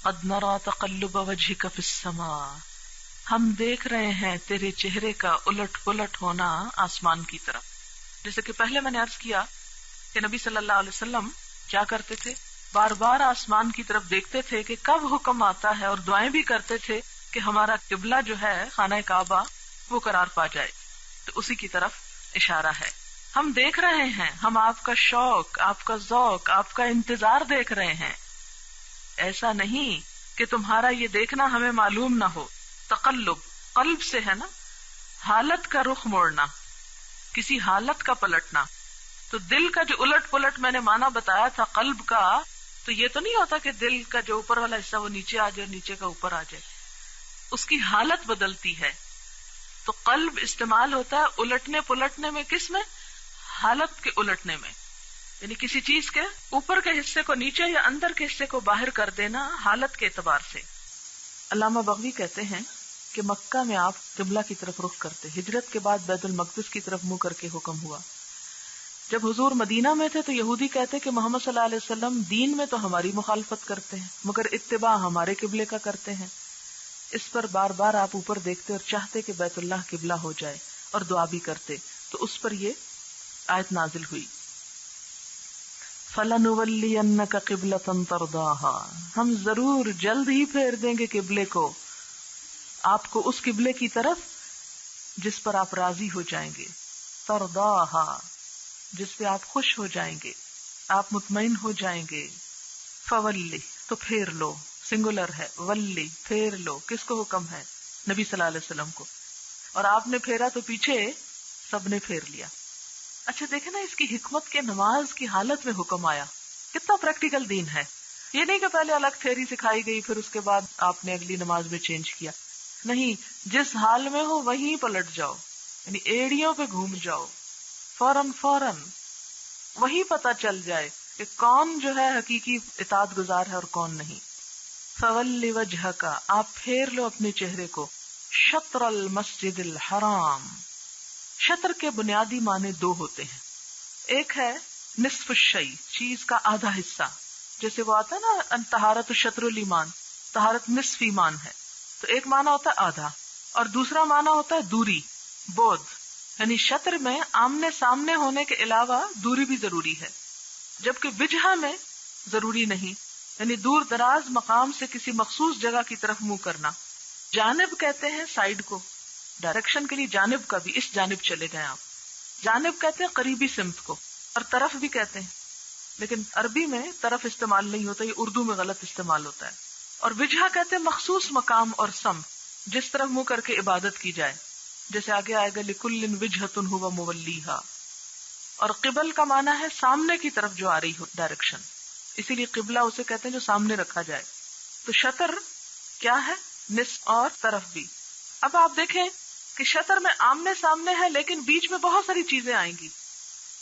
قد نرى تقلب وجهك في السماء، ہم دیکھ رہے ہیں تیرے چہرے کا الٹ پلٹ ہونا آسمان کی طرف. جیسے کہ پہلے میں نے عرض کیا کہ نبی صلی اللہ علیہ وسلم کیا کرتے تھے، بار بار آسمان کی طرف دیکھتے تھے کہ کب حکم آتا ہے، اور دعائیں بھی کرتے تھے کہ ہمارا قبلہ جو ہے خانہ کعبہ وہ قرار پا جائے. تو اسی کی طرف اشارہ ہے. ہم دیکھ رہے ہیں، ہم آپ کا شوق، آپ کا ذوق، آپ کا انتظار دیکھ رہے ہیں. ایسا نہیں کہ تمہارا یہ دیکھنا ہمیں معلوم نہ ہو. تقلب قلب سے ہے نا، حالت کا رخ موڑنا، کسی حالت کا پلٹنا. تو دل کا جو الٹ پلٹ میں نے معنی بتایا تھا قلب کا، تو یہ تو نہیں ہوتا کہ دل کا جو اوپر والا حصہ وہ نیچے آ جائے، نیچے کا اوپر آ جائے. اس کی حالت بدلتی ہے. تو قلب استعمال ہوتا ہے الٹنے پلٹنے میں. کس میں؟ حالت کے الٹنے میں، یعنی کسی چیز کے اوپر کے حصے کو نیچے یا اندر کے حصے کو باہر کر دینا حالت کے اعتبار سے. علامہ بغوی کہتے ہیں کہ مکہ میں آپ قبلہ کی طرف رخ کرتے، ہجرت کے بعد بیت المقدس کی طرف منہ کر کے حکم ہوا. جب حضور مدینہ میں تھے تو یہودی کہتے کہ محمد صلی اللہ علیہ وسلم دین میں تو ہماری مخالفت کرتے ہیں مگر اتباع ہمارے قبلے کا کرتے ہیں. اس پر بار بار آپ اوپر دیکھتے اور چاہتے کہ بیت اللہ قبلہ ہو جائے اور دعا بھی کرتے. تو اس پر یہ آیت نازل ہوئی، فَلَنُوَلِّيَنَّكَ قِبْلَةً تَرْضَاهَا، ہم ضرور جلد ہی پھیر دیں گے قبلے کو، آپ کو اس قبلے کی طرف جس پر آپ راضی ہو جائیں گے. تَرْضَاهَا، جس پہ آپ خوش ہو جائیں گے، آپ مطمئن ہو جائیں گے. فَوَلِّ، تو پھیر لو، سنگولر ہے، ولی پھیر لو. کس کو حکم ہے؟ نبی صلی اللہ علیہ وسلم کو. اور آپ نے پھیرا تو پیچھے سب نے پھیر لیا. اچھا دیکھیں نا اس کی حکمت کے نماز کی حالت میں حکم آیا. کتنا پریکٹیکل دین ہے. یہ نہیں کہ پہلے الگ تھیوری سکھائی گئی پھر اس کے بعد آپ نے اگلی نماز میں چینج کیا. نہیں، جس حال میں ہو وہیں پلٹ جاؤ، یعنی ایڑیوں پہ گھوم جاؤ، فوراً وہی پتہ چل جائے کہ کون جو ہے حقیقی اطاعت گزار ہے اور کون نہیں. فَوَلِّ وَجْهَكَ، آپ پھیر لو اپنے چہرے کو، شطر المسجد الحرام. شطر کے بنیادی معنی دو ہوتے ہیں. ایک ہے نصف الشیء، چیز کا آدھا حصہ، جیسے وہ آتا ہے نا ان طہارت شطر الایمان، طہارت نصف ایمان ہے. تو ایک معنی ہوتا ہے آدھا، اور دوسرا معنی ہوتا ہے دوری، بود. یعنی شطر میں آمنے سامنے ہونے کے علاوہ دوری بھی ضروری ہے، جبکہ وجہ میں ضروری نہیں، یعنی دور دراز مقام سے کسی مخصوص جگہ کی طرف منہ کرنا. جانب کہتے ہیں سائڈ کو، ڈائریکشن کے لیے جانب کا بھی، اس جانب چلے گئے آپ. جانب کہتے ہیں قریبی سمت کو، اور طرف بھی کہتے ہیں، لیکن عربی میں طرف استعمال نہیں ہوتا، یہ اردو میں غلط استعمال ہوتا ہے. اور وجہ کہتے ہیں مخصوص مقام اور سمت جس طرف منہ کر کے عبادت کی جائے، جیسے آگے آئے گا لِكُلٍّ وِجْهَةٌ هُوَ مُوَلِّيهَا. اور قبل کا معنی ہے سامنے کی طرف جو آ رہی ہو ڈائریکشن، اسی لیے قبلہ اسے کہتے ہیں جو سامنے رکھا جائے. تو شطر کیا ہے؟ نصف اور طرف بھی. اب آپ دیکھیں کہ شطر میں آمنے سامنے ہے لیکن بیچ میں بہت ساری چیزیں آئیں گی.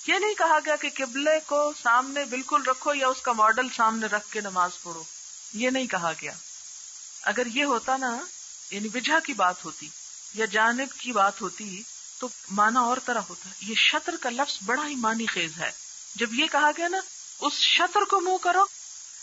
یہ نہیں کہا گیا کہ قبلے کو سامنے بالکل رکھو یا اس کا ماڈل سامنے رکھ کے نماز پڑھو، یہ نہیں کہا گیا. اگر یہ ہوتا نا، یعنی وجہ کی بات ہوتی یا جانب کی بات ہوتی تو معنی اور طرح ہوتا. یہ شطر کا لفظ بڑا ہی معنی خیز ہے. جب یہ کہا گیا نا اس شطر کو منہ کرو،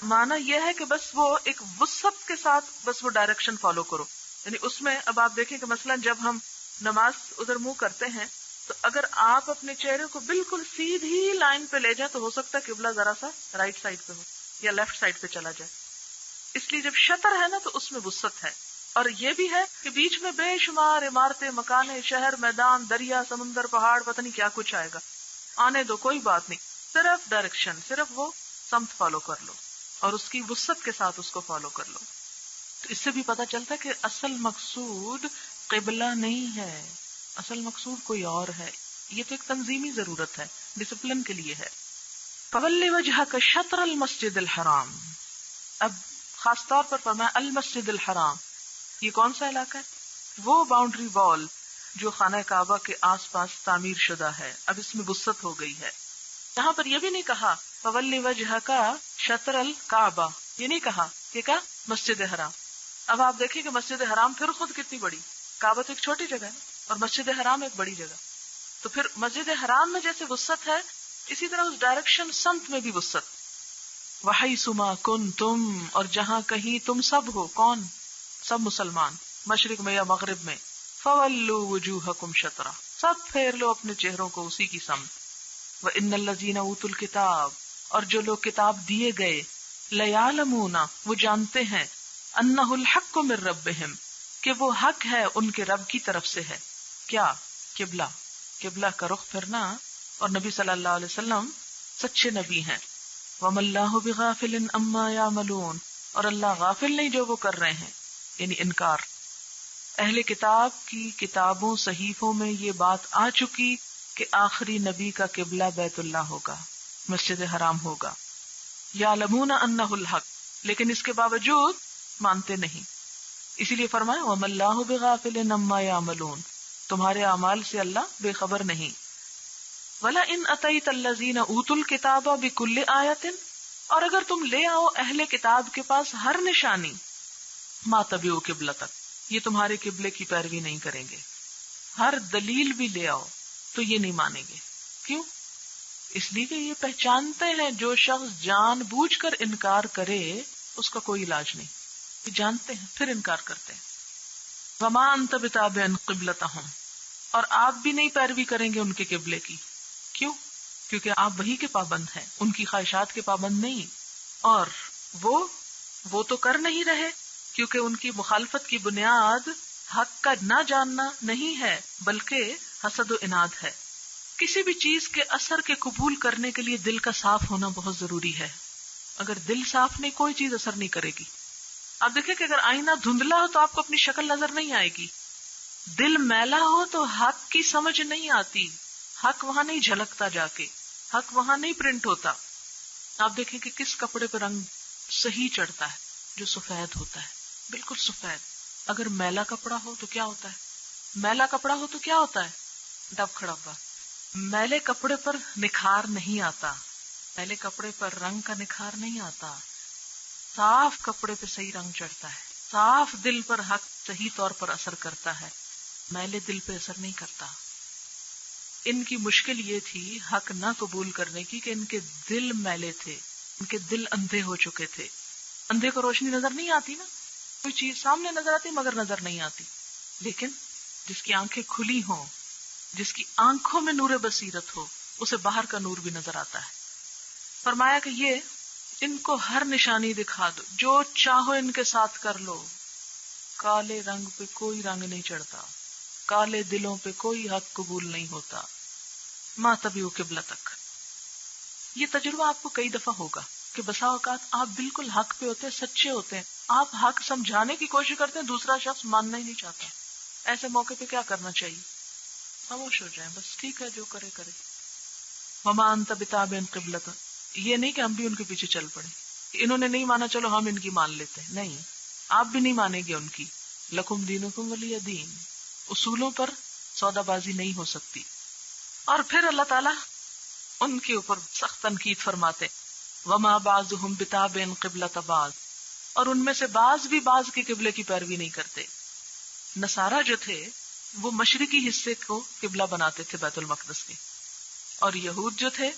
معنی یہ ہے کہ بس وہ ایک وسعت کے ساتھ بس وہ ڈائریکشن فالو کرو. یعنی اس میں اب آپ دیکھیں کہ مثلا جب ہم نماز ادھر منہ کرتے ہیں تو اگر آپ اپنے چہرے کو بالکل سیدھی لائن پہ لے جائیں تو ہو سکتا ہے قبلہ ذرا سا رائٹ سائڈ پہ ہو یا لیفٹ سائڈ پہ چلا جائے. اس لیے جب شطر ہے نا تو اس میں وسعت ہے. اور یہ بھی ہے کہ بیچ میں بے شمار عمارتیں، مکانیں، شہر، میدان، دریا، سمندر، پہاڑ، پتہ نہیں کیا کچھ آئے گا. آنے دو، کوئی بات نہیں، صرف ڈائریکشن، صرف وہ سمت فالو کر لو اور اس کی وسعت کے ساتھ اس کو فالو کر لو. تو اس سے بھی پتہ چلتا ہے کہ اصل مقصود قبلہ نہیں ہے، اصل مقصود کوئی اور ہے. یہ تو ایک تنظیمی ضرورت ہے، ڈسپلن کے لیے ہے. فَوَلِّ وَجْهَكَ شَطْرَ الْمَسْجِدِ الْحَرَامِ. اب خاص طور پر فرمایا المسجد الحرام. یہ کون سا علاقہ ہے؟ وہ باؤنڈری وال جو خانہ کعبہ کے آس پاس تعمیر شدہ ہے. اب اس میں وسعت ہو گئی ہے. یہاں پر یہ بھی نہیں کہا فَوَلِّ وَجْهَكَ شَطْرَ الْكَعْبَةِ، یہ نہیں کہا کہ کیا مسجد حرام. اب آپ دیکھیں کہ مسجد حرام پھر خود کتنی بڑی، کعبہ تو ایک چھوٹی جگہ ہے اور مسجد حرام ایک بڑی جگہ. تو پھر مسجد حرام میں جیسے وسعت ہے اسی طرح اس ڈائریکشن سمت میں بھی وسعت. وحیثما کنتم، اور جہاں کہیں تم سب ہو، کون؟ سب مسلمان، مشرق میں یا مغرب میں، فولوا وجوہکم شطرہ، سب پھیر لو اپنے چہروں کو اسی کی سمت۔ وان الذین اوتوا الکتاب، اور جو لوگ کتاب دیے گئے، لیعلمون، وہ جانتے ہیں، انہ الحق من ربہم، کہ وہ حق ہے ان کے رب کی طرف سے ہے۔ کیا؟ قبلہ، قبلہ کا رخ پھرنا، اور نبی صلی اللہ علیہ وسلم سچے نبی ہیں۔ وما اللہ بغافل عما یعملون، اور اللہ غافل نہیں جو وہ کر رہے ہیں، یعنی انکار۔ اہل کتاب کی کتابوں صحیفوں میں یہ بات آ چکی کہ آخری نبی کا قبلہ بیت اللہ ہوگا، مسجد حرام ہوگا۔ یعلمون انہ الحق، لیکن اس کے باوجود مانتے نہیں، اسی لیے فرمایا وما اللہ بغافل عما یعملون، تمہارے اعمال سے اللہ بے خبر نہیں۔ وَلَئِنْ أَتَيْتَ الَّذِينَ أُوتُوا الْكِتَابَ بِكُلِّ آیَةٍ، اور اگر تم لے آؤ اہل کتاب کے پاس ہر نشانی، مَا تَبِعُوا قِبْلَتَكَ، یہ تمہارے قبلے کی پیروی نہیں کریں گے، ہر دلیل بھی لے آؤ تو یہ نہیں مانیں گے۔ کیوں؟ اس لیے کہ یہ پہچانتے ہیں جو شخص جان بوجھ کر انکار کرے اس کا کوئی علاج نہیں، یہ جانتے ہیں پھر انکار کرتے ہیں۔ وَمَا أَنْتَ بِتَابِعٍ قِبْلَتَهُمْ، اور آپ بھی نہیں پیروی کریں گے ان کے قبلے کی۔ کیوں؟ کیونکہ آپ وحی کے پابند ہیں، ان کی خواہشات کے پابند نہیں، اور وہ تو کر نہیں رہے، کیونکہ ان کی مخالفت کی بنیاد حق کا نہ جاننا نہیں ہے بلکہ حسد و عناد ہے۔ کسی بھی چیز کے اثر کے قبول کرنے کے لیے دل کا صاف ہونا بہت ضروری ہے۔ اگر دل صاف نہیں، کوئی چیز اثر نہیں کرے گی۔ آپ دیکھیں کہ اگر آئینہ دھندلا ہو تو آپ کو اپنی شکل نظر نہیں آئے گی، دل میلا ہو تو حق کی سمجھ نہیں آتی، حق وہاں نہیں جھلکتا، جا کے حق وہاں نہیں پرنٹ ہوتا۔ آپ دیکھیں کہ کس کپڑے پہ رنگ صحیح چڑھتا ہے، جو سفید ہوتا ہے، بالکل سفید۔ اگر میلا کپڑا ہو تو کیا ہوتا ہے؟ میلا کپڑا ہو تو کیا ہوتا ہے؟ ڈب کھڑا ہوا۔ میلے کپڑے پر نکھار نہیں آتا، میلے کپڑے پر رنگ کا نکھار نہیں آتا، صاف کپڑے پہ صحیح رنگ چڑھتا ہے، صاف دل پر حق صحیح طور پر اثر کرتا ہے، میلے دل پہ اثر نہیں کرتا۔ ان کی مشکل یہ تھی حق نہ قبول کرنے کی کہ ان کے دل میلے تھے، ان کے دل اندھے ہو چکے تھے۔ اندھے کو روشنی نظر نہیں آتی نا، کوئی چیز سامنے نظر آتی مگر نظر نہیں آتی، لیکن جس کی آنکھیں کھلی ہوں، جس کی آنکھوں میں نور بصیرت ہو، اسے باہر کا نور بھی نظر آتا ہے۔ فرمایا کہ یہ ان کو ہر نشانی دکھا دو، جو چاہو ان کے ساتھ کر لو، کالے رنگ پہ کوئی رنگ نہیں چڑھتا، کالے دلوں پہ کوئی حق قبول نہیں ہوتا۔ ما تبعوا قبلتک، یہ تجربہ آپ کو کئی دفعہ ہوگا کہ بسا اوقات آپ بالکل حق پہ ہوتے ہیں، سچے ہوتے ہیں، آپ حق سمجھانے کی کوشش کرتے ہیں، دوسرا شخص ماننا ہی نہیں چاہتا۔ ایسے موقع پہ کیا کرنا چاہیے؟ خاموش ہو جائیں، بس ٹھیک ہے جو کرے کرے۔ وما انت بتابع قبلۃ، یہ نہیں کہ ہم بھی ان کے پیچھے چل پڑے، انہوں نے نہیں مانا چلو ہم ان کی مان لیتے ہیں، نہیں، آپ بھی نہیں مانیں گے ان کی۔ لکم دینکم ولی دین، اصولوں پر سودا بازی نہیں ہو سکتی۔ اور پھر اللہ تعالیٰ ان کے اوپر سخت تنقید فرماتے، وما بعضهم بتابع قبلۃ بعض، اور ان میں سے بعض بھی بعض کے قبلے کی پیروی نہیں کرتے۔ نصارہ جو تھے وہ مشرقی حصے کو قبلہ بناتے تھے بیت المقدس کے، اور یہود جو تھے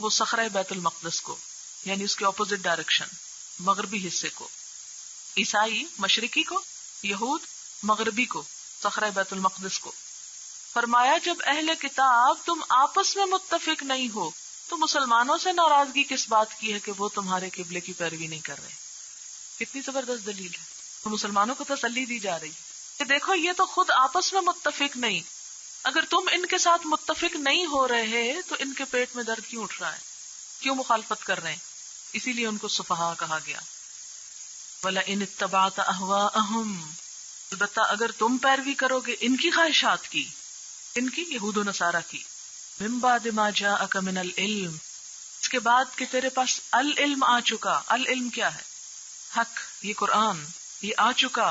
وہ صخرہ بیت المقدس کو، یعنی اس کے اپوزٹ ڈائریکشن، مغربی حصے کو۔ عیسائی مشرقی کو، یہود مغربی کو، صخرہ بیت المقدس کو۔ فرمایا جب اہل کتاب تم آپس میں متفق نہیں ہو تو مسلمانوں سے ناراضگی کس بات کی ہے کہ وہ تمہارے قبلے کی پیروی نہیں کر رہے؟ کتنی زبردست دلیل ہے، تو مسلمانوں کو تسلی دی جا رہی کہ دیکھو یہ تو خود آپس میں متفق نہیں، اگر تم ان کے ساتھ متفق نہیں ہو رہے تو ان کے پیٹ میں درد کیوں اٹھ رہا ہے، کیوں مخالفت کر رہے ہیں؟ اسی لیے ان کو سفہاء کہا گیا۔ وَلَئِنِ اتَّبَعْتَ أَهْوَاءَهُمْ، البتہ اگر تم پیروی کرو گے ان کی خواہشات کی، ان کی یہود و نصارہ کی، مِن بَعْدِ مَا جَاءَكَ مِنَ الْعِلْمِ، اس کے بعد کہ تیرے پاس العلم آ چکا۔ العلم کیا ہے؟ حق، یہ قرآن، یہ آ چکا۔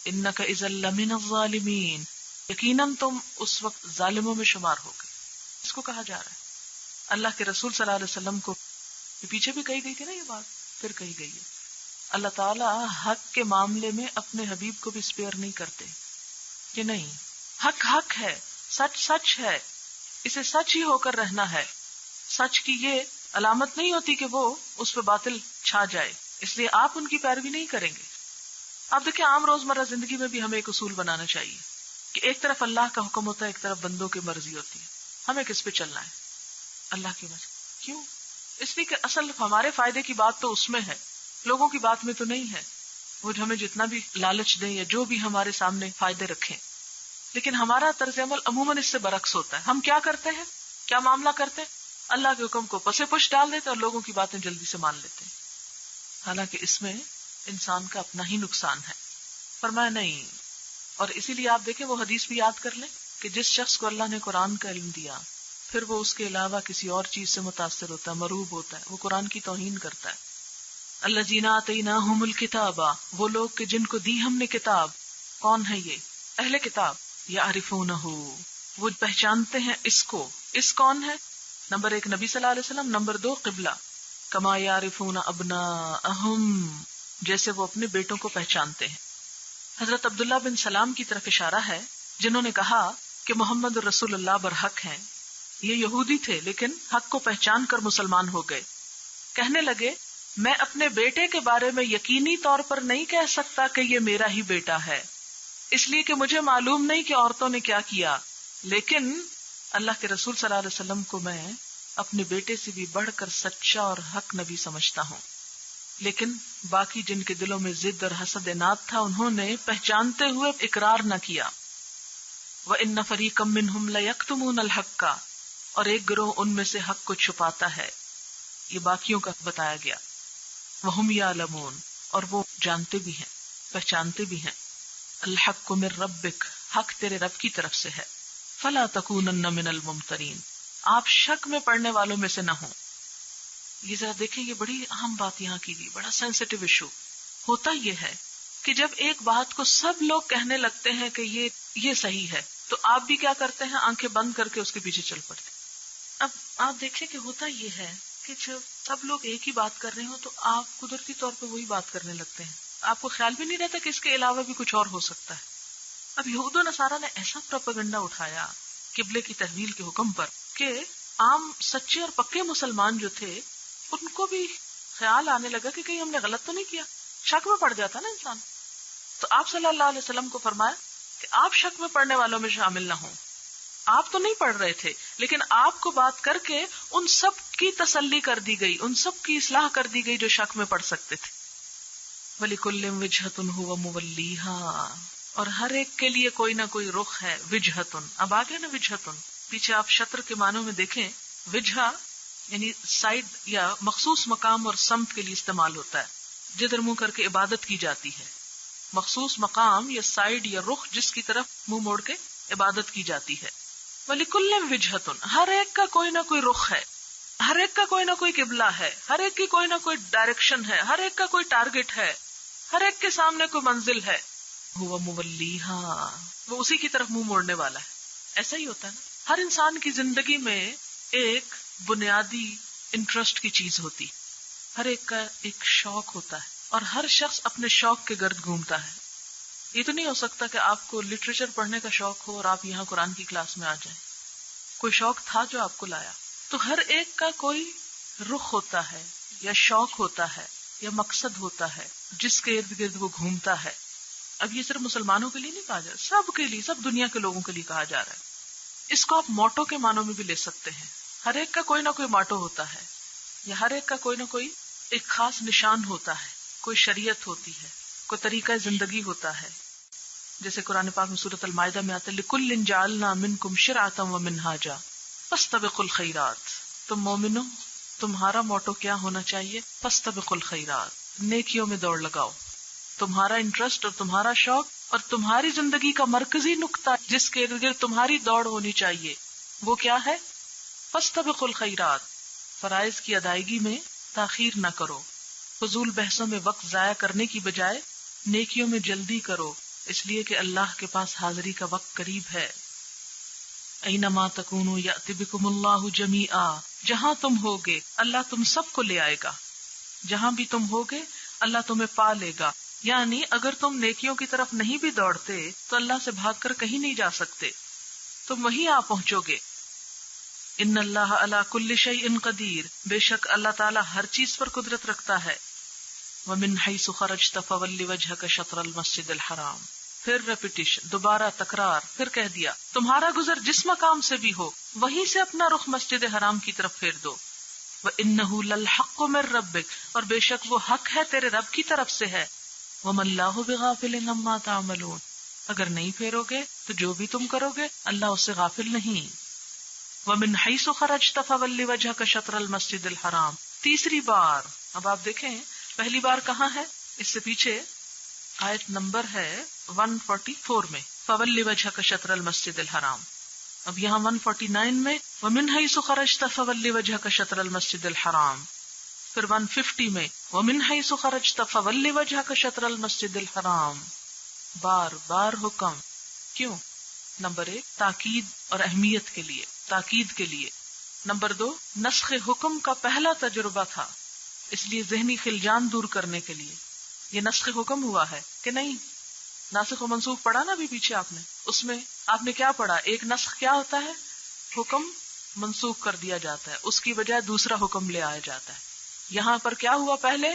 إِنَّكَ إِذًا لَّمِنَ الظَّالِمِينَ، یقیناً تم اس وقت ظالموں میں شمار ہو گئے۔ اس کو کہا جا رہا ہے اللہ کے رسول صلی اللہ علیہ وسلم کو، یہ پیچھے بھی کہی گئی تھی نا یہ بات، پھر کہی گئی ہے۔ اللہ تعالیٰ حق کے معاملے میں اپنے حبیب کو بھی اسپیئر نہیں کرتے کہ نہیں، حق حق ہے، سچ سچ ہے، اسے سچ ہی ہو کر رہنا ہے۔ سچ کی یہ علامت نہیں ہوتی کہ وہ اس پہ باطل چھا جائے، اس لیے آپ ان کی پیروی نہیں کریں گے. آپ دیکھیں عام روزمرہ زندگی میں بھی ہمیں ایک اصول بنانا چاہیے کہ ایک طرف اللہ کا حکم ہوتا ہے، ایک طرف بندوں کی مرضی ہوتی ہے. ہمیں کس پہ چلنا ہے؟ اللہ کی مرضی. کیوں؟ اس لیے کہ اصل ہمارے فائدے کی بات تو اس میں ہے، لوگوں کی بات میں تو نہیں ہے. وہ ہمیں جتنا بھی لالچ دیں یا جو بھی ہمارے سامنے فائدے رکھیں، لیکن ہمارا طرز عمل عموماً اس سے برعکس ہوتا ہے. ہم کیا کرتے ہیں، کیا معاملہ کرتے ہیں؟ اللہ کے حکم کو پسے پش ڈال دیتے اور لوگوں کی باتیں جلدی سے مان لیتے ہیں، حالانکہ اس میں انسان کا اپنا ہی نقصان ہے. فرمایا نہیں. اور اسی لیے آپ دیکھیں وہ حدیث بھی یاد کر لیں کہ جس شخص کو اللہ نے قرآن کا علم دیا پھر وہ اس کے علاوہ کسی اور چیز سے متاثر ہوتا ہے، مرعوب ہوتا ہے، وہ قرآن کی توہین کرتا ہے. الذین آتیناہم الکتاب، وہ لوگ کہ جن کو دی ہم نے کتاب. کون ہے یہ؟ اہل کتاب. یعرفونہ، وہ پہچانتے ہیں اس کو. اس کون ہے؟ نمبر 1 نبی صلی اللہ علیہ وسلم، نمبر 2 قبلہ. کما یعرفون ابناءہم، جیسے وہ اپنے بیٹوں کو پہچانتے ہیں. حضرت عبداللہ بن سلام کی طرف اشارہ ہے جنہوں نے کہا کہ محمد رسول اللہ برحق ہیں. یہ یہودی تھے لیکن حق کو پہچان کر مسلمان ہو گئے. کہنے لگے میں اپنے بیٹے کے بارے میں یقینی طور پر نہیں کہہ سکتا کہ یہ میرا ہی بیٹا ہے، اس لیے کہ مجھے معلوم نہیں کہ عورتوں نے کیا کیا، لیکن اللہ کے رسول صلی اللہ علیہ وسلم کو میں اپنے بیٹے سے بھی بڑھ کر سچا اور حق نبی سمجھتا ہوں. لیکن باقی جن کے دلوں میں ضد اور حسد اناد تھا انہوں نے پہچانتے ہوئے اقرار نہ کیا. وَإِنَّ فَرِيقًا مِّنْهُمْ لَيَكْتُمُونَ الْحَقَّ، اور ایک گروہ ان میں سے حق کو چھپاتا ہے. یہ باقیوں کا بتایا گیا. وَهُمْ يَعْلَمُونَ، اور وہ جانتے بھی ہیں، پہچانتے بھی ہیں. الحق من ربک، حق تیرے رب کی طرف سے ہے. فلا تکونن من الممترین، آپ شک میں پڑنے والوں میں سے نہ ہوں. یہ ذرا دیکھیں، یہ بڑی اہم بات یہاں کی گئی، بڑا سینسٹیو ایشو. ہوتا یہ ہے کہ جب ایک بات کو سب لوگ کہنے لگتے ہیں کہ یہ صحیح ہے تو آپ بھی کیا کرتے ہیں؟ آنکھیں بند کر کے اس کے پیچھے چل پڑتے. اب آپ دیکھیں کہ ہوتا یہ ہے کہ جب سب لوگ ایک ہی بات کر رہے ہوں تو آپ قدرتی طور پہ وہی بات کرنے لگتے ہیں. آپ کو خیال بھی نہیں رہتا کہ اس کے علاوہ بھی کچھ اور ہو سکتا ہے. اب یہود و نصارہ نے ایسا پروپیگنڈا اٹھایا قبلے کی تحویل کے حکم پر کہ عام سچے اور پکے مسلمان جو تھے ان کو بھی خیال آنے لگا کہ کہیں ہم نے غلط تو نہیں کیا. شک میں پڑ جاتا نا انسان. تو آپ صلی اللہ علیہ وسلم کو فرمایا کہ آپ شک میں پڑنے والوں میں شامل نہ ہوں. آپ تو نہیں پڑھ رہے تھے لیکن آپ کو بات کر کے ان سب کی تسلی کر دی گئی، ان سب کی اصلاح کر دی گئی جو شک میں پڑ سکتے تھے. وَلِكُلٍّ وِجْهَةٌ هُوَ مُوَلِّيهَا، اور ہر ایک کے لیے کوئی نہ کوئی رخ ہے. وجہتن، اب آگے نا وجہتن، پیچھے آپ شطر کے معنوں میں دیکھیں، وجہ یعنی سائڈ یا مخصوص مقام اور سمت کے لیے استعمال ہوتا ہے، جدھر منہ کر کے عبادت کی جاتی ہے. مخصوص مقام یا سائڈ یا رخ جس کی طرف منہ موڑ کے عبادت کی جاتی ہے. وَلِكُلٍّ وِجْهَةٌ، ہر ایک کا کوئی نہ کوئی رخ ہے، ہر ایک کا کوئی نہ کوئی قبلہ ہے، ہر ایک کی کوئی نہ کوئی ڈائریکشن ہے، ہر ایک کا کوئی ٹارگٹ ہے، ہر ایک کے سامنے کوئی منزل ہے. هُوَ مُوَلِّيهَا، وہ اسی کی طرف منہ موڑنے والا ہے. ایسا ہی ہوتا ہے نا، ہر انسان کی زندگی میں ایک بنیادی انٹرسٹ کی چیز ہوتی، ہر ایک کا ایک شوق ہوتا ہے اور ہر شخص اپنے شوق کے گرد گھومتا ہے. یہ تو نہیں ہو سکتا کہ آپ کو لٹریچر پڑھنے کا شوق ہو اور آپ یہاں قرآن کی کلاس میں آ جائیں. کوئی شوق تھا جو آپ کو لایا. تو ہر ایک کا کوئی رخ ہوتا ہے یا شوق ہوتا ہے یا مقصد ہوتا ہے جس کے ارد گرد وہ گھومتا ہے. اب یہ صرف مسلمانوں کے لیے نہیں کہا جا رہا، سب کے لیے، سب دنیا کے لوگوں کے لیے کہا جا رہا ہے. اس کو آپ موٹو کے معنوں میں بھی لے سکتے ہیں. ہر ایک کا کوئی نہ کوئی موٹو ہوتا ہے یا ہر ایک کا کوئی نہ کوئی ایک خاص نشان ہوتا ہے، کوئی شریعت ہوتی ہے، کوئی طریقہ زندگی ہوتا ہے. جیسے قرآن پاک میں سورۃ المائدہ میں آتا ہے لِكُلٍّ جَعَلْنَا مِنْكُمْ شِرْعَةً وَمِنْهَاجًا فَاسْتَبِقُوا الْخَيْرَاتِ. تم مومنو تمہارا موٹو کیا ہونا چاہیے؟ فَاسْتَبِقُوا الْخَيْرَاتِ، نیکیوں میں دوڑ لگاؤ. تمہارا انٹرسٹ اور تمہارا شوق اور تمہاری زندگی کا مرکزی نقطہ جس کے ارد گرد تمہاری دوڑ ہونی چاہیے وہ کیا ہے؟ فَاسْتَبِقُوا الْخَيْرَاتِ، فرائض کی ادائیگی میں تاخیر نہ کرو، فضول بحثوں میں وقت ضائع کرنے کی بجائے نیکیوں میں جلدی کرو، اس لیے کہ اللہ کے پاس حاضری کا وقت قریب ہے. اینما تکونوا یأتی بکم اللہ جمیعا، جہاں تم ہوگے اللہ تم سب کو لے آئے گا. جہاں بھی تم ہوگے اللہ تمہیں پا لے گا. یعنی اگر تم نیکیوں کی طرف نہیں بھی دوڑتے تو اللہ سے بھاگ کر کہیں نہیں جا سکتے، تم وہیں آ پہنچو گے. ان اللہ علی کل شیء قدیر، بے شک اللہ تعالی ہر چیز پر قدرت رکھتا ہے. ومن حیث خرجت فول وجہک شطر المسجد الحرام، پھر ریپیٹیشن، دوبارہ تکرار، پھر کہہ دیا تمہارا گزر جس مقام سے بھی ہو وہیں سے اپنا رخ مسجد حرام کی طرف پھیر دو. وَإِنَّهُ لَلْحَقُّ مِن رَبِّكَ، اور بے شک وہ حق ہے تیرے رب کی طرف سے ہے. وَمَا اللَّهُ بِغَافِلٍ عَمَّا تَعْمَلُونَ، اگر نہیں پھیرو گے تو جو بھی تم کرو گے اللہ اس سے غافل نہیں. وَمِنْ حَيْثُ خَرَجْتَ فَوَلِّ وَجْهَكَ شَطْرَ الْمَسْجِدِ الْحَرَامِ، تیسری بار. اب آپ دیکھیں پہلی بار کہاں ہے، اس سے پیچھے آیت نمبر ہے 144 میں، فَوَلِّ وَجْهَكَ شَطْرَ الْمَسْجِدِ الْحَرَامِ. اب یہاں 149 میں وَمِنْ حَيْثُ خَرَجْتَ فَوَلِّ وَجْهَكَ شَطْرَ الْمَسْجِدِ الْحَرَامِ. پھر 150 میں وَمِنْ حَيْثُ خَرَجْتَ فَوَلِّ وَجْهَكَ شَطْرَ الْمَسْجِدِ الْحَرَامِ. بار بار حکم. کیوں؟ نمبر 1 تاکید اور اہمیت کے لیے، تاکید کے لیے. نمبر 2 نسخ حکم کا پہلا تجربہ تھا، اس لیے ذہنی خلجان دور کرنے کے لیے. یہ نسخ حکم ہوا ہے کہ نہیں؟ ناسخ و منسوخ پڑھا نا ابھی پیچھے آپ نے، اس میں آپ نے کیا پڑھا؟ ایک نسخ کیا ہوتا ہے؟ حکم منسوخ کر دیا جاتا ہے، اس کی بجائے دوسرا حکم لے آیا جاتا ہے. یہاں پر کیا ہوا؟ پہلے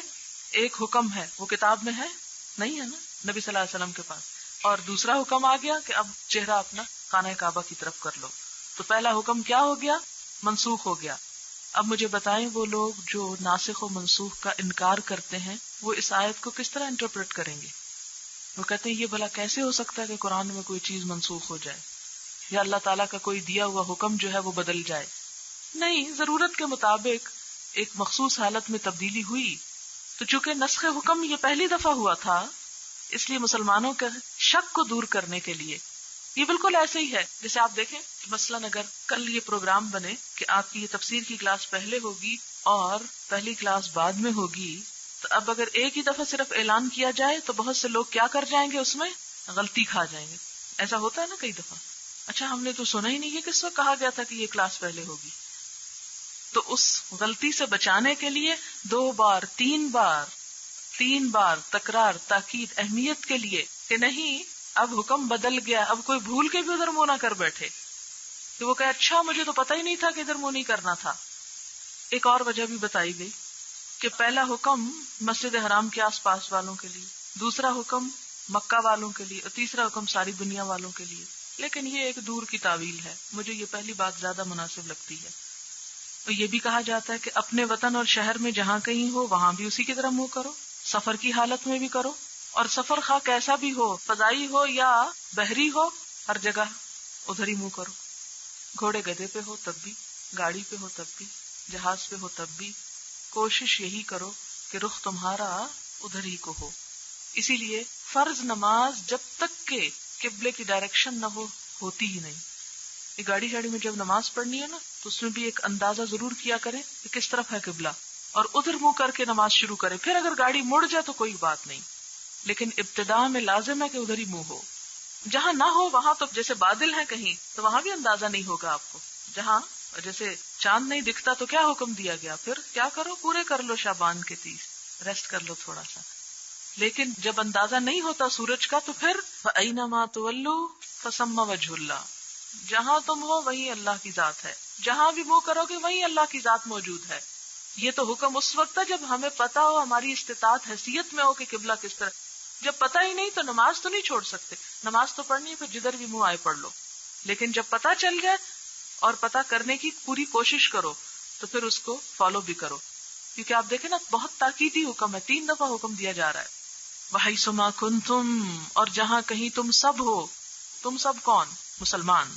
ایک حکم ہے، وہ کتاب میں ہے نہیں، ہے نا نبی صلی اللہ علیہ وسلم کے پاس، اور دوسرا حکم آ گیا کہ اب چہرہ اپنا خانہ کعبہ کی طرف کر لو. تو پہلا حکم کیا ہو گیا؟ منسوخ ہو گیا. اب مجھے بتائیں وہ لوگ جو ناسخ و منسوخ کا انکار کرتے ہیں وہ اس آیت کو کس طرح انٹرپریٹ کریں گے؟ وہ کہتے ہیں یہ بھلا کیسے ہو سکتا ہے کہ قرآن میں کوئی چیز منسوخ ہو جائے یا اللہ تعالیٰ کا کوئی دیا ہوا حکم جو ہے وہ بدل جائے. نہیں، ضرورت کے مطابق ایک مخصوص حالت میں تبدیلی ہوئی. تو چونکہ نسخ حکم یہ پہلی دفعہ ہوا تھا، اس لیے مسلمانوں کے شک کو دور کرنے کے لیے یہ بالکل ایسے ہی ہے جیسے آپ دیکھیں مثلاً اگر کل یہ پروگرام بنے کہ آپ کی یہ تفسیر کی کلاس پہلے ہوگی اور پہلی کلاس بعد میں ہوگی، تو اب اگر ایک ہی دفعہ صرف اعلان کیا جائے تو بہت سے لوگ کیا کر جائیں گے، اس میں غلطی کھا جائیں گے. ایسا ہوتا ہے نا کئی دفعہ. اچھا ہم نے تو سنا ہی نہیں ہے کس وقت کہا گیا تھا کہ یہ کلاس پہلے ہوگی. تو اس غلطی سے بچانے کے لیے 2 بار 3 بار تکرار، تاکید، اہمیت کے لیے کہ نہیں اب حکم بدل گیا. اب کوئی بھول کے بھی ادھر منہ نہ کر بیٹھے کہ وہ کہے اچھا مجھے تو پتہ ہی نہیں تھا کہ ادھر منہ نہیں کرنا تھا. ایک اور وجہ بھی بتائی گئی کہ پہلا حکم مسجد حرام کے آس پاس والوں کے لیے، دوسرا حکم مکہ والوں کے لیے، اور تیسرا حکم ساری دنیا والوں کے لیے. لیکن یہ ایک دور کی تعویل ہے، مجھے یہ پہلی بات زیادہ مناسب لگتی ہے. اور یہ بھی کہا جاتا ہے کہ اپنے وطن اور شہر میں جہاں کہیں ہو وہاں بھی اسی کی طرح منہ کرو، سفر کی حالت میں بھی کرو، اور سفر خواہ کیسا بھی ہو، فضائی ہو یا بحری ہو، ہر جگہ ادھر ہی منہ کرو. گھوڑے گدھے پہ ہو تب بھی، گاڑی پہ ہو تب بھی، جہاز پہ ہو تب بھی، کوشش یہی کرو کہ رخ تمہارا ادھر ہی کو ہو. اسی لیے فرض نماز جب تک کہ قبلے کی ڈائریکشن نہ ہو ہوتی ہی نہیں. یہ گاڑی شاڑی میں جب نماز پڑھنی ہے نا تو اس میں بھی ایک اندازہ ضرور کیا کریں کہ کس طرف ہے قبلہ، اور ادھر منہ کر کے نماز شروع کریں. پھر اگر گاڑی مڑ جائے تو کوئی بات نہیں، لیکن ابتداء میں لازم ہے کہ ادھر ہی منہ ہو. جہاں نہ ہو وہاں تو جیسے بادل ہیں کہیں تو وہاں بھی اندازہ نہیں ہوگا آپ کو. جہاں جیسے چاند نہیں دکھتا تو کیا حکم دیا گیا؟ پھر کیا کرو، پورے کر لو شعبان کے 30، ریسٹ کر لو تھوڑا سا. لیکن جب اندازہ نہیں ہوتا سورج کا تو پھر فَأَيْنَمَا تُوَلُّوا فَثَمَّ وَجْهُ اللَّهِ، جہاں تم ہو وہیں اللہ کی ذات ہے، جہاں بھی منہ کرو گے وہیں اللہ کی ذات موجود ہے. یہ تو حکم اس وقت ہے جب ہمیں پتا ہو، ہماری استطاعت حیثیت میں ہو کہ قبلہ کس طرح. جب پتہ ہی نہیں تو نماز تو نہیں چھوڑ سکتے، نماز تو پڑھنی ہے، پھر جدھر بھی منہ آئے پڑھ لو. لیکن جب پتہ چل جائے اور پتہ کرنے کی پوری کوشش کرو تو پھر اس کو فالو بھی کرو. کیونکہ آپ دیکھیں نا بہت تاکیدی حکم ہے، 3 دفعہ حکم دیا جا رہا ہے. وَحَيْثُ مَا كُنْتُمْ، اور جہاں کہیں تم سب ہو. تم سب کون؟ مسلمان.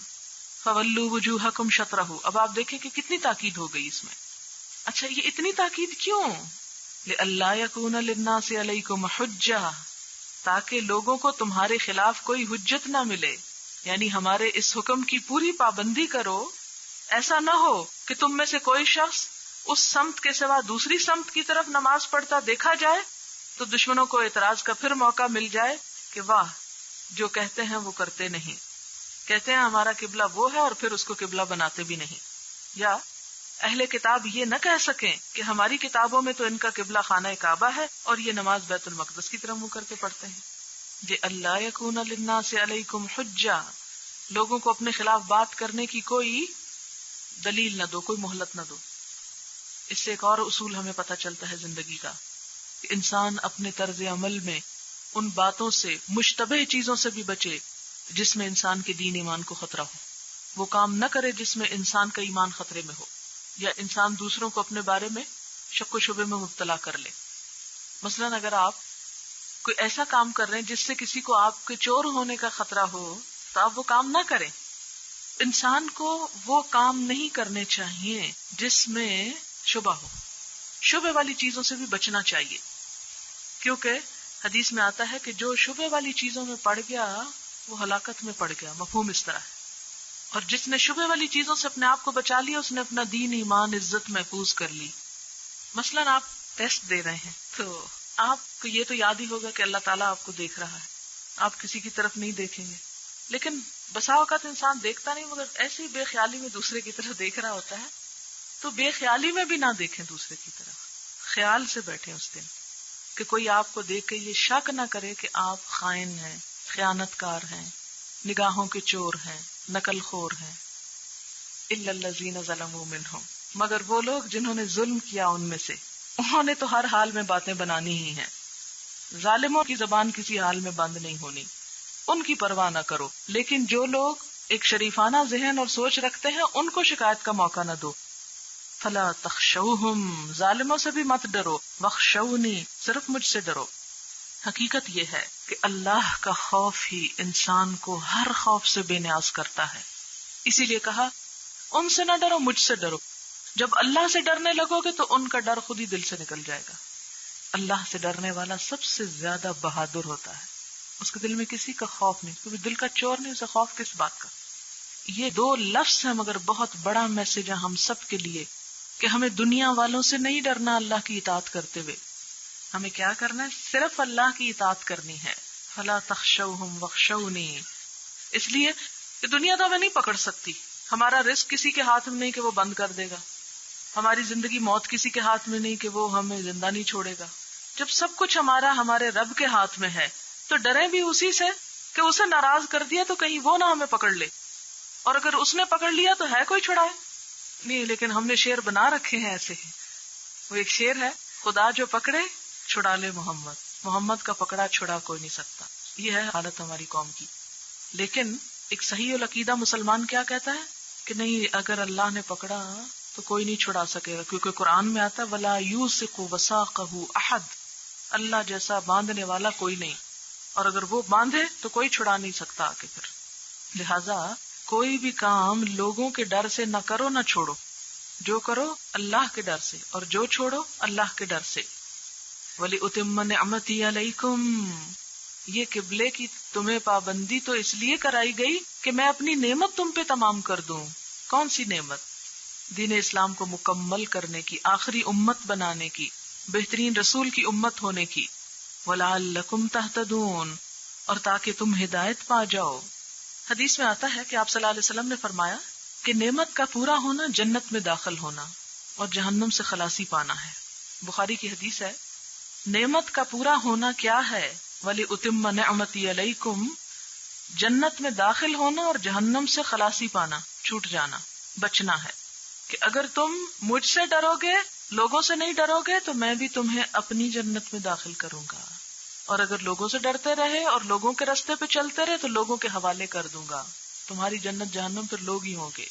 فَوَلُّوا وُجُوهَكُمْ شَطْرَهُ، اب آپ دیکھیں کہ کتنی تاکید ہو گئی اس میں. اچھا یہ اتنی تاکید کیوں؟ لِأَلَّا يَكُونَ لِلنَّاسِ عَلَيْكُمْ حُجَّةٌ، تاکہ لوگوں کو تمہارے خلاف کوئی حجت نہ ملے. یعنی ہمارے اس حکم کی پوری پابندی کرو. ایسا نہ ہو کہ تم میں سے کوئی شخص اس سمت کے سوا دوسری سمت کی طرف نماز پڑھتا دیکھا جائے تو دشمنوں کو اعتراض کا پھر موقع مل جائے کہ واہ جو کہتے ہیں وہ کرتے نہیں، کہتے ہیں ہمارا قبلہ وہ ہے اور پھر اس کو قبلہ بناتے بھی نہیں. یا اہل کتاب یہ نہ کہہ سکیں کہ ہماری کتابوں میں تو ان کا قبلہ خانہ کعبہ ہے اور یہ نماز بیت المقدس کی طرف منہ کر کے پڑھتے ہیں. لِأَلَّا يَكُونَ لِلنَّاسِ عَلَيْكُمْ حُجَّةٌ، لوگوں کو اپنے خلاف بات کرنے کی کوئی دلیل نہ دو، کوئی مہلت نہ دو. اس سے ایک اور اصول ہمیں پتہ چلتا ہے زندگی کا، کہ انسان اپنے طرز عمل میں ان باتوں سے، مشتبہ چیزوں سے بھی بچے جس میں انسان کے دین ایمان کو خطرہ ہو. وہ کام نہ کرے جس میں انسان کا ایمان خطرے میں ہو، یا انسان دوسروں کو اپنے بارے میں شک و شبے میں مبتلا کر لے. مثلاً اگر آپ کوئی ایسا کام کر رہے ہیں جس سے کسی کو آپ کے چور ہونے کا خطرہ ہو تو آپ وہ کام نہ کریں. انسان کو وہ کام نہیں کرنے چاہیے جس میں شبہ ہو، شبہ والی چیزوں سے بھی بچنا چاہیے، کیونکہ حدیث میں آتا ہے کہ جو شبہ والی چیزوں میں پڑ گیا وہ ہلاکت میں پڑ گیا. مفہوم اس طرح ہے. اور جس نے شبہ والی چیزوں سے اپنے آپ کو بچا لیا اس نے اپنا دین، ایمان، عزت محفوظ کر لی. مثلاً آپ ٹیسٹ دے رہے ہیں تو آپ کو یہ تو یاد ہی ہوگا کہ اللہ تعالیٰ آپ کو دیکھ رہا ہے، آپ کسی کی طرف نہیں دیکھیں گے. لیکن بسا اوقات انسان دیکھتا نہیں مگر ایسے ہی بے خیالی میں دوسرے کی طرف دیکھ رہا ہوتا ہے. تو بے خیالی میں بھی نہ دیکھیں دوسرے کی طرف، خیال سے بیٹھیں اس دن کہ کوئی آپ کو دیکھ کے یہ شک نہ کرے کہ آپ خائن ہیں، خیانت کار ہیں، نگاہوں کے چور ہیں، نقل خور ہیں. الا الذین ظلموا منہم، مگر وہ لوگ جنہوں نے ظلم کیا ان میں سے، انہوں نے تو ہر حال میں باتیں بنانی ہی ہیں. ظالموں کی زبان کسی حال میں بند نہیں ہونی، ان کی پرواہ نہ کرو. لیکن جو لوگ ایک شریفانہ ذہن اور سوچ رکھتے ہیں ان کو شکایت کا موقع نہ دو. فلا تخشوہم، ظالموں سے بھی مت ڈرو. واخشونی، صرف مجھ سے ڈرو. حقیقت یہ ہے کہ اللہ کا خوف ہی انسان کو ہر خوف سے بے نیاز کرتا ہے. اسی لیے کہا ان سے نہ ڈرو، مجھ سے ڈرو. جب اللہ سے ڈرنے لگو گے تو ان کا ڈر خود ہی دل سے نکل جائے گا. اللہ سے ڈرنے والا سب سے زیادہ بہادر ہوتا ہے، اس کے دل میں کسی کا خوف نہیں، کیونکہ دل کا چور نہیں، اسے خوف کس بات کا. یہ دو لفظ ہیں مگر بہت بڑا میسج ہے ہم سب کے لیے کہ ہمیں دنیا والوں سے نہیں ڈرنا. اللہ کی اطاعت کرتے ہوئے ہمیں کیا کرنا ہے؟ صرف اللہ کی اطاعت کرنی ہے. فلا تخشوہم واخشونی، اس لیے کہ دنیا تو ہمیں نہیں پکڑ سکتی. ہمارا رزق کسی کے ہاتھ میں نہیں کہ وہ بند کر دے گا، ہماری زندگی موت کسی کے ہاتھ میں نہیں کہ وہ ہمیں زندہ نہیں چھوڑے گا. جب سب کچھ ہمارے رب کے ہاتھ میں ہے تو ڈریں بھی اسی سے کہ اسے ناراض کر دیا تو کہیں وہ نہ ہمیں پکڑ لے، اور اگر اس نے پکڑ لیا تو ہے کوئی چھڑائے نہیں. لیکن ہم نے شعر بنا رکھے ہیں ایسے ہی. وہ ایک شعر ہے، خدا جو پکڑے چھڑا لے محمد، محمد کا پکڑا چھڑا کوئی نہیں سکتا. یہ ہے حالت ہماری قوم کی. لیکن ایک صحیح العقیدہ مسلمان کیا کہتا ہے کہ نہیں، اگر اللہ نے پکڑا تو کوئی نہیں چھڑا سکے گا، کیونکہ قرآن میں آتا ہے وَلَا يُوثِقُ وَثَاقَهُ أَحَدٌ، اللہ جیسا باندھنے والا کوئی نہیں، اور اگر وہ باندھے تو کوئی چھڑا نہیں سکتا آگے. پھر لہذا کوئی بھی کام لوگوں کے ڈر سے نہ کرو نہ چھوڑو، جو کرو اللہ کے ڈر سے، اور جو چھوڑو اللہ کے ڈر سے. وَلِأُتِمَّ نِعْمَتِي عَلَيْكُمْ، یہ قبلے کی تمہیں پابندی تو اس لیے کرائی گئی کہ میں اپنی نعمت تم پہ تمام کر دوں. کون سی نعمت؟ دین اسلام کو مکمل کرنے کی، آخری امت بنانے کی، بہترین رسول کی امت ہونے کی. وَلَعَلَّكُمْ تَهْتَدُونَ، اور تاکہ تم ہدایت پا جاؤ. حدیث میں آتا ہے کہ آپ صلی اللہ علیہ وسلم نے فرمایا کہ نعمت کا پورا ہونا جنت میں داخل ہونا اور جہنم سے خلاصی پانا ہے. بخاری کی حدیث ہے. نعمت کا پورا ہونا کیا ہے؟ وَلِأُتِمَّ نِعْمَتِي عَلَيْكُمْ، جنت میں داخل ہونا اور جہنم سے خلاصی پانا، چھوٹ جانا، بچنا ہے. کہ اگر تم مجھ سے ڈرو گے، لوگوں سے نہیں ڈرو گے، تو میں بھی تمہیں اپنی جنت میں داخل کروں گا. اور اگر لوگوں سے ڈرتے رہے اور لوگوں کے راستے پہ چلتے رہے تو لوگوں کے حوالے کر دوں گا. تمہاری جنت جہنم پھر لوگ ہی ہوں گے.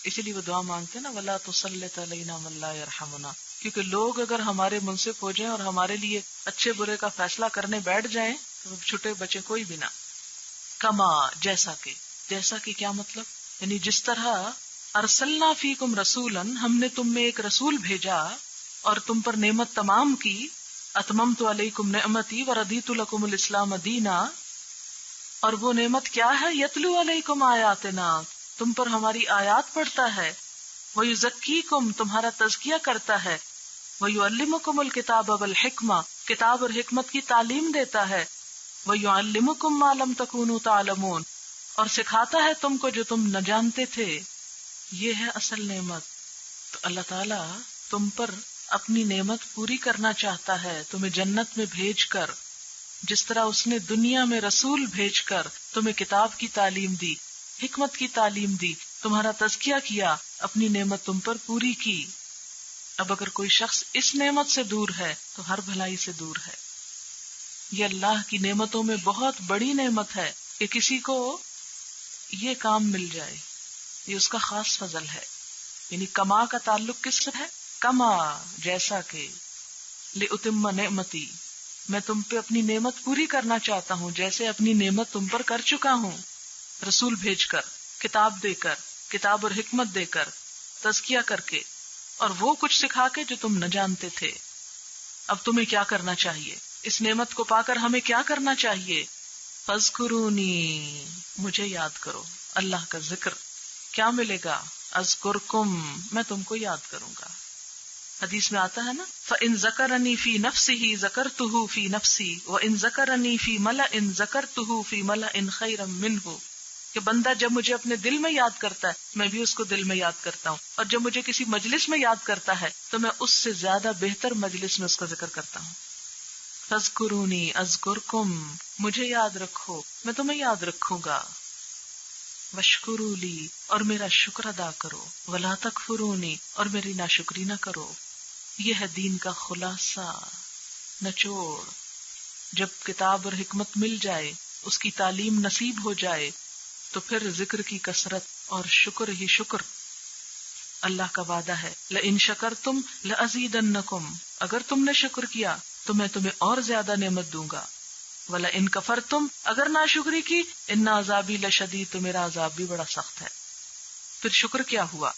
اسی لیے وہ دعا مانگتے ہیں نا، وَلَا تُسَلِّطْ عَلَيْنَا مَن لَّا يَرْحَمُنَا، کیونکہ لوگ اگر ہمارے منصف ہو جائیں اور ہمارے لیے اچھے برے کا فیصلہ کرنے بیٹھ جائیں تو چھٹے بچے کوئی بھی نہ. کما، جیسا کہ کیا مطلب؟ یعنی جس طرح ارسلنا فیکم رسولا، ہم نے تم میں ایک رسول بھیجا اور تم پر نعمت تمام کی. اتممت علیکم نعمتی ورضیت لکم الاسلام دینا، اور وہ نعمت کیا ہے؟ یتلو علیکم آیاتنا، تم پر ہماری آیات پڑھتا ہے. ویزکیکم، تمہارا تزکیہ کرتا ہے. ویعلمکم الکتاب والحکمہ، کتاب اور حکمت کی تعلیم دیتا ہے. ویعلمکم ما لم تکونوا تعلمون، اور سکھاتا ہے تم کو جو تم نہ جانتے تھے. یہ ہے اصل نعمت. تو اللہ تعالیٰ تم پر اپنی نعمت پوری کرنا چاہتا ہے تمہیں جنت میں بھیج کر، جس طرح اس نے دنیا میں رسول بھیج کر تمہیں کتاب کی تعلیم دی، حکمت کی تعلیم دی، تمہارا تزکیہ کیا، اپنی نعمت تم پر پوری کی. اب اگر کوئی شخص اس نعمت سے دور ہے تو ہر بھلائی سے دور ہے. یہ اللہ کی نعمتوں میں بہت بڑی نعمت ہے کہ کسی کو یہ کام مل جائے، یہ اس کا خاص فضل ہے. یعنی کما کا تعلق کس سے ہے؟ کما جیسا کہ، لِأُتِمَّ نِعْمَتِي میں تم پہ اپنی نعمت پوری کرنا چاہتا ہوں جیسے اپنی نعمت تم پر کر چکا ہوں، رسول بھیج کر، کتاب دے کر، کتاب اور حکمت دے کر، تزکیہ کر کے، اور وہ کچھ سکھا کے جو تم نہ جانتے تھے. اب تمہیں کیا کرنا چاہیے؟ اس نعمت کو پا کر ہمیں کیا کرنا چاہیے؟ فَاذْكُرُونِی مجھے یاد کرو، اللہ کا ذکر. کیا ملے گا؟ اذکرکم میں تم کو یاد کروں گا. حدیث میں آتا ہے نا، فَإِن ذَكَرَنِي فِي نَفْسِهِ ذَكَرْتُهُ فِي نَفْسِي وَإِن ذَكَرَنِي فِي مَلَإٍ ذَكَرْتُهُ فِي مَلَإٍ خَيْرًا مِّنْهُ کہ بندہ جب مجھے اپنے دل میں یاد کرتا ہے میں بھی اس کو دل میں یاد کرتا ہوں، اور جب مجھے کسی مجلس میں یاد کرتا ہے تو میں اس سے زیادہ بہتر مجلس میں اس کا ذکر کرتا ہوں. فَاذْكُرُونِی أَذْكُرْكُم مجھے یاد رکھو میں تمہیں یاد رکھوں گا. وَاشْكُرُوا لِی اور میرا شکر ادا کرو. وَلَا تَکْفُرُونِی اور میری ناشکری نہ کرو. یہ ہے دین کا خلاصہ، نچوڑ. جب کتاب اور حکمت مل جائے، اس کی تعلیم نصیب ہو جائے، تو پھر ذکر کی کثرت اور شکر ہی شکر. اللہ کا وعدہ ہے لَإِن شَكَرْتُمْ لَأَزِيدَنَّكُمْ اگر تم نے شکر کیا تو میں تمہیں اور زیادہ نعمت دوں گا. وَلَإِن كَفَرْتُمْ اگر ناشکری کی إِنَّ عَذَابِي لَشَدِيدٌ تو میرا عذاب بھی بڑا سخت ہے. پھر شکر کیا ہوا؟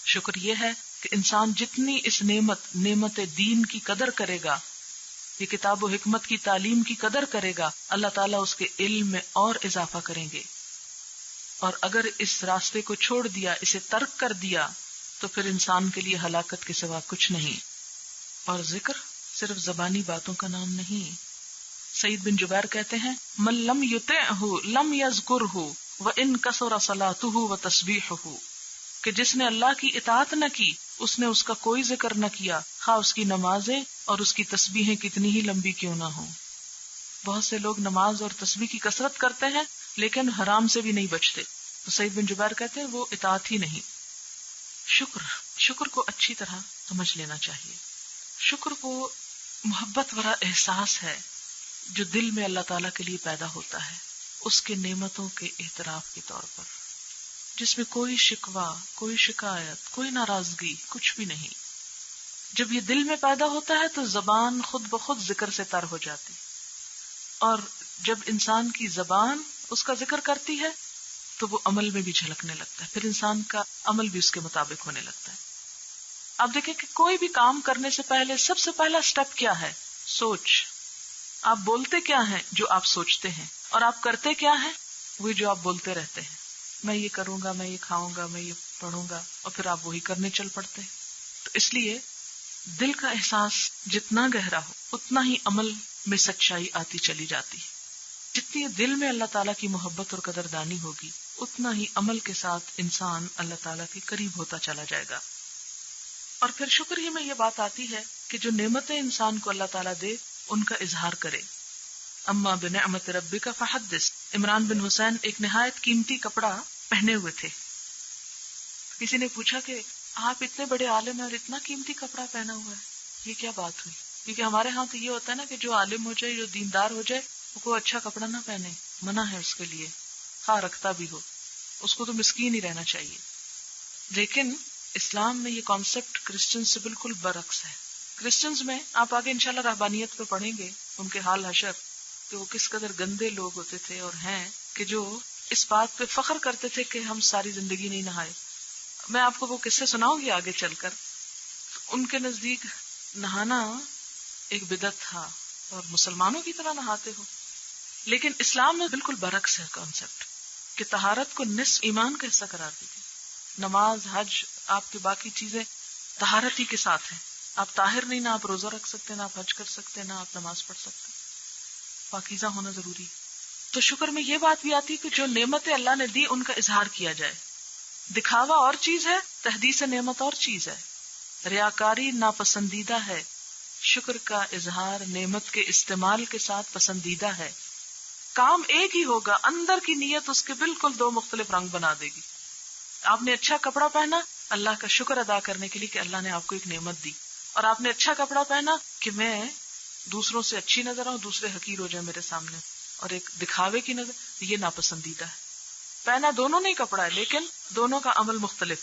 شکر یہ ہے کہ انسان جتنی اس نعمت دین کی قدر کرے گا، یہ کتاب و حکمت کی تعلیم کی قدر کرے گا، اللہ تعالیٰ اس کے علم میں اور اضافہ کریں گے. اور اگر اس راستے کو چھوڑ دیا، اسے ترک کر دیا، تو پھر انسان کے لیے ہلاکت کے سوا کچھ نہیں. اور ذکر صرف زبانی باتوں کا نام نہیں. سعید بن جبیر کہتے ہیں من لم یطعہ لم یذکرہ وان کثر صلاتہ وتسبیحہ کہ جس نے اللہ کی اطاعت نہ کی اس نے اس کا کوئی ذکر نہ کیا، خواہ اس کی نمازیں اور اس کی تسبیحیں کتنی ہی لمبی کیوں نہ ہوں. بہت سے لوگ نماز اور تسبیح کی کثرت کرتے ہیں لیکن حرام سے بھی نہیں بچتے. تو سعید بن جبیر کہتے ہیں وہ اطاعت ہی نہیں. شکر کو اچھی طرح سمجھ لینا چاہیے. شکر کو محبت بھرا احساس ہے جو دل میں اللہ تعالیٰ کے لیے پیدا ہوتا ہے، اس کے نعمتوں کے اعتراف کے طور پر، جس میں کوئی شکوہ، کوئی شکایت، کوئی ناراضگی، کچھ بھی نہیں. جب یہ دل میں پیدا ہوتا ہے تو زبان خود بخود ذکر سے تر ہو جاتی، اور جب انسان کی زبان اس کا ذکر کرتی ہے تو وہ عمل میں بھی جھلکنے لگتا ہے، پھر انسان کا عمل بھی اس کے مطابق ہونے لگتا ہے. آپ دیکھیں کہ کوئی بھی کام کرنے سے پہلے سب سے پہلا سٹیپ کیا ہے؟ سوچ. آپ بولتے کیا ہیں؟ جو آپ سوچتے ہیں. اور آپ کرتے کیا ہیں؟ وہی جو آپ بولتے رہتے ہیں. میں یہ کروں گا، میں یہ کھاؤں گا، میں یہ پڑھوں گا، اور پھر آپ وہی کرنے چل پڑتے ہیں. تو اس لیے دل کا احساس جتنا گہرا ہو اتنا ہی عمل میں سچائی آتی چلی جاتی ہے. جتنی دل میں اللہ تعالیٰ کی محبت اور قدردانی ہوگی اتنا ہی عمل کے ساتھ انسان اللہ تعالیٰ کے قریب ہوتا چلا جائے گا. اور پھر شکر ہی میں یہ بات آتی ہے کہ جو نعمتیں انسان کو اللہ تعالیٰ دے ان کا اظہار کرے. اما بنعمت ربک فحدث. عمران بن حسین ایک نہایت قیمتی کپڑا پہنے ہوئے تھے. کسی نے پوچھا کہ آپ اتنے بڑے عالم ہیں اور اتنا قیمتی کپڑا پہنا ہوا ہے، یہ کیا بات ہوئی؟ کیونکہ ہمارے ہاں تو یہ ہوتا ہے نا کہ جو عالم ہو جائے، جو دیندار ہو جائے، وہ کوئی اچھا کپڑا نہ پہنے، منع ہے اس کے لیے، خواہ رکھتا بھی ہو، اس کو تو مسکین ہی رہنا چاہیے. لیکن اسلام میں یہ کانسیپٹ کرسچن سے بالکل برعکس ہے. کرسچنز میں آپ آگے انشاءاللہ رہبانیت پہ پڑھیں گے ان کے حال حشر کہ وہ کس قدر گندے لوگ ہوتے تھے اور ہیں کہ جو اس بات پہ فخر کرتے تھے کہ ہم ساری زندگی نہیں نہائے. میں آپ کو وہ قصے سناؤں گی آگے چل کر. ان کے نزدیک نہانا ایک بدعت تھا اور مسلمانوں کی طرح نہاتے ہو. لیکن اسلام میں بالکل برعکس ہے کانسیپٹ کہ طہارت کو نصف ایمان کا حصہ قرار دی گئی. نماز، حج، آپ کی باقی چیزیں طہارت ہی کے ساتھ ہیں. آپ طاہر نہیں، نہ آپ روزہ رکھ سکتے، نہ آپ حج کر سکتے، نہ آپ نماز پڑھ سکتے. پاکیزہ ہونا ضروری. تو شکر میں یہ بات بھی آتی ہے کہ جو نعمتیں اللہ نے دی ان کا اظہار کیا جائے. دکھاوا اور چیز ہے، تحدیث نعمت اور چیز ہے. ریاکاری ناپسندیدہ ہے، شکر کا اظہار نعمت کے استعمال کے ساتھ پسندیدہ ہے. کام ایک ہی ہوگا، اندر کی نیت اس کے بالکل دو مختلف رنگ بنا دے گی. آپ نے اچھا کپڑا پہنا اللہ کا شکر ادا کرنے کے لیے کہ اللہ نے آپ کو ایک نعمت دی، اور آپ نے اچھا کپڑا پہنا کہ میں دوسروں سے اچھی نظر آؤں، دوسرے حقیر ہو جائیں میرے سامنے، اور ایک دکھاوے کی نظر، یہ ناپسندیدہ ہے. پہنا دونوں نے کپڑا ہے لیکن دونوں کا عمل مختلف.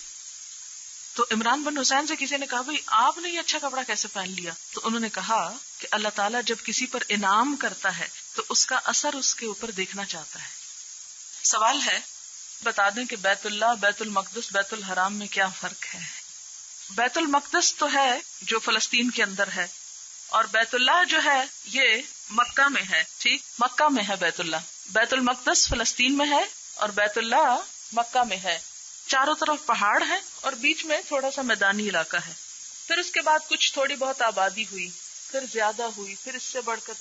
تو عمران بن حسین سے کسی نے کہا بھئی آپ نے یہ اچھا کپڑا کیسے پہن لیا؟ تو انہوں نے کہا کہ اللہ تعالیٰ جب کسی پر انعام کرتا ہے تو اس کا اثر اس کے اوپر دیکھنا چاہتا ہے. سوال ہے، بتا دیں کہ بیت اللہ، بیت المقدس، بیت الحرام میں کیا فرق ہے؟ بیت المقدس تو ہے جو فلسطین کے اندر ہے، اور بیت اللہ جو ہے یہ مکہ میں ہے. ٹھیک، مکہ میں ہے بیت اللہ. بیت المقدس فلسطین میں ہے اور بیت اللہ مکہ میں ہے. چاروں طرف پہاڑ ہیں اور بیچ میں تھوڑا سا میدانی علاقہ ہے. پھر اس کے بعد کچھ تھوڑی بہت آبادی ہوئی، پھر زیادہ ہوئی، پھر اس سے بڑھ کر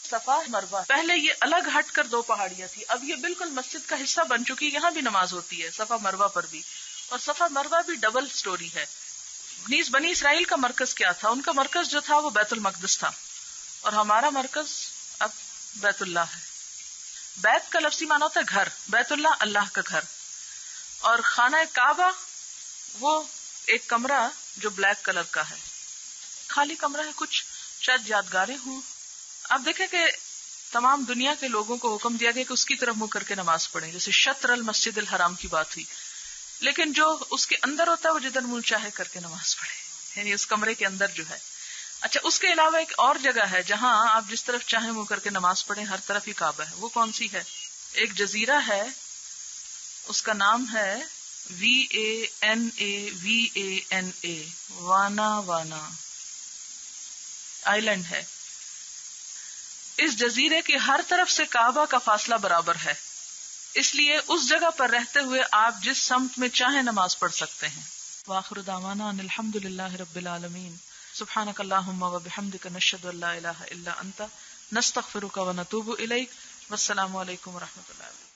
صفا مروہ. پہلے یہ الگ ہٹ کر دو پہاڑیاں تھی، اب یہ بالکل مسجد کا حصہ بن چکی. یہاں بھی نماز ہوتی ہے صفا مروہ پر بھی، اور صفا مروہ بھی ڈبل سٹوری ہے. نیز بنی اسرائیل کا مرکز کیا تھا؟ ان کا مرکز جو تھا وہ بیت المقدس تھا، اور ہمارا مرکز اب بیت اللہ ہے. بیت کا لفظی معنی ہوتا ہے گھر، بیت اللہ اللہ کا گھر. اور خانہ کعبہ وہ ایک کمرہ جو بلیک کلر کا ہے، خالی کمرہ ہے، کچھ شاید یادگاریں ہوں. اب دیکھیں کہ تمام دنیا کے لوگوں کو حکم دیا گیا کہ اس کی طرف منہ کر کے نماز پڑھیں، جیسے شطر المسجد الحرام کی بات ہوئی، لیکن جو اس کے اندر ہوتا ہے وہ جدھر منہ چاہے کر کے نماز پڑھے، یعنی اس کمرے کے اندر جو ہے. اچھا، اس کے علاوہ ایک اور جگہ ہے جہاں آپ جس طرف چاہیں منہ کر کے نماز پڑھیں، ہر طرف ہی کعبہ ہے. وہ کون سی ہے؟ ایک جزیرہ ہے، اس کا نام ہے VANA وانا وانا آئی لینڈ ہے. اس جزیرے کے ہر طرف سے کعبہ کا فاصلہ برابر ہے، اس لیے اس جگہ پر رہتے ہوئے آپ جس سمت میں چاہیں نماز پڑھ سکتے ہیں. وآخر دعوانا ان الحمد للہ رب العالمین. سبحانک اللہم وبحمدک، نشہد ان لا الہ الا انت، نستغفرک ونتوب الیک. والسلام علیکم ورحمۃ اللہ وبرکاتہ.